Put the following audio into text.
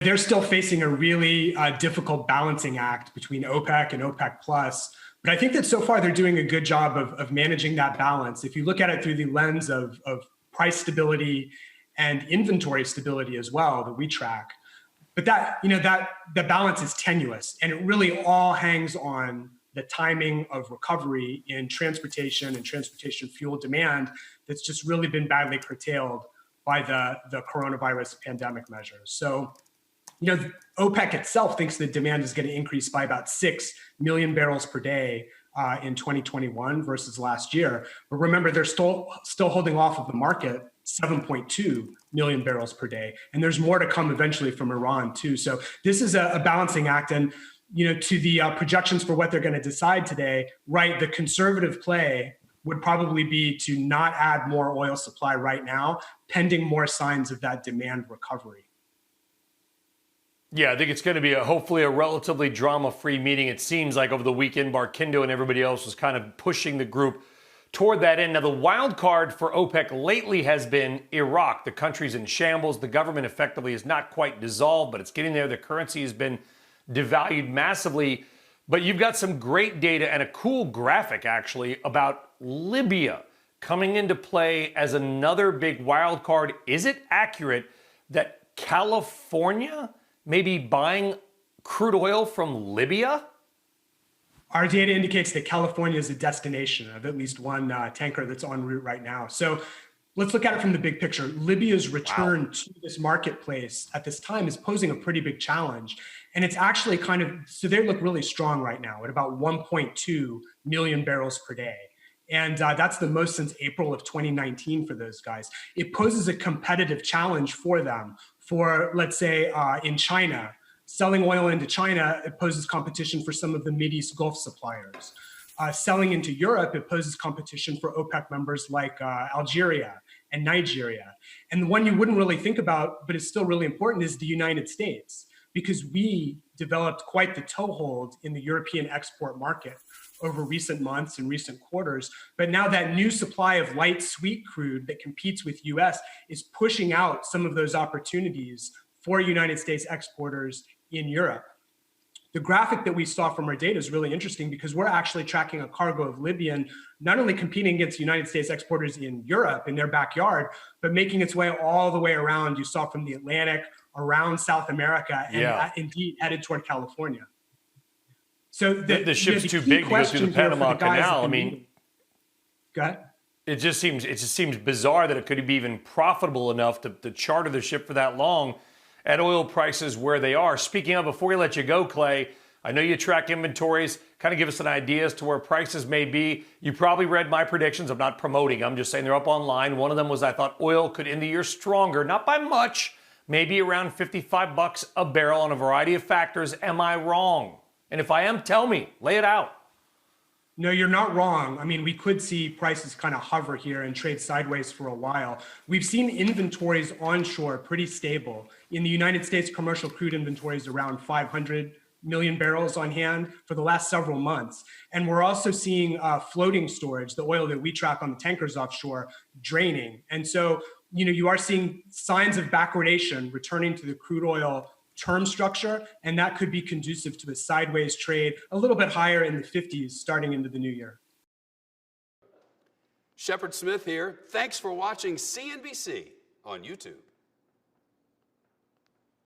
They're still facing a really difficult balancing act between OPEC and OPEC plus. But I think that so far they're doing a good job of managing that balance. If you look at it through the lens of price stability and inventory stability as well, that we track. But that the balance is tenuous, and it really all hangs on the timing of recovery in transportation and transportation fuel demand that's just really been badly curtailed by the coronavirus pandemic measures. So, OPEC itself thinks that demand is going to increase by about 6 million barrels per day in 2021 versus last year. But remember, they're still holding off of the market 7.2 million barrels per day. And there's more to come eventually from Iran too. So this is a balancing act. And, to the projections for what they're going to decide today, right, the conservative play would probably be to not add more oil supply right now, pending more signs of that demand recovery. Yeah, I think it's going to be hopefully a relatively drama-free meeting. It seems like over the weekend, Barkindo and everybody else was kind of pushing the group toward that end. Now, the wild card for OPEC lately has been Iraq. The country's in shambles. The government effectively is not quite dissolved, but it's getting there. The currency has been devalued massively. But you've got some great data and a cool graphic, actually, about Libya coming into play as another big wild card. Is it accurate that California may be buying crude oil from Libya? Our data indicates that California is a destination of at least one tanker that's en route right now. So let's look at it from the big picture. Libya's return to this marketplace at this time is posing a pretty big challenge. And it's actually so they look really strong right now at about 1.2 million barrels per day. And that's the most since April of 2019 for those guys. It poses a competitive challenge for them. For, let's say, in China, selling oil into China, it poses competition for some of the Mideast Gulf suppliers. Selling into Europe, it poses competition for OPEC members like Algeria and Nigeria. And the one you wouldn't really think about, but is still really important, is the United States, because we developed quite the toehold in the European export market over recent months and recent quarters. But now that new supply of light sweet crude that competes with US is pushing out some of those opportunities for United States exporters in Europe. The graphic that we saw from our data is really interesting because we're actually tracking a cargo of Libyan, not only competing against United States exporters in Europe, in their backyard, but making its way all the way around. You saw from the Atlantic, around South America, and indeed headed toward California. So the ship's too big to go through the Panama Canal. I mean, go ahead. It just seems bizarre that it could be even profitable enough to charter the ship for that long at oil prices where they are. Speaking of, before we let you go, Clay, I know you track inventories. Kind of give us an idea as to where prices may be. You probably read my predictions. I'm not promoting. I'm just saying they're up online. One of them was I thought oil could end the year stronger, not by much, maybe around $55 a barrel on a variety of factors. Am I wrong? And if I am, tell me. Lay it out. No, you're not wrong. I mean, we could see prices kind of hover here and trade sideways for a while. We've seen inventories onshore pretty stable. In the United States, commercial crude inventories around 500 million barrels on hand for the last several months. And we're also seeing floating storage, the oil that we track on the tankers offshore, draining. And so, you are seeing signs of backwardation returning to the crude oil term structure, and that could be conducive to a sideways trade a little bit higher in the 50s starting into the new year. Shepard Smith here. Thanks for watching CNBC on YouTube.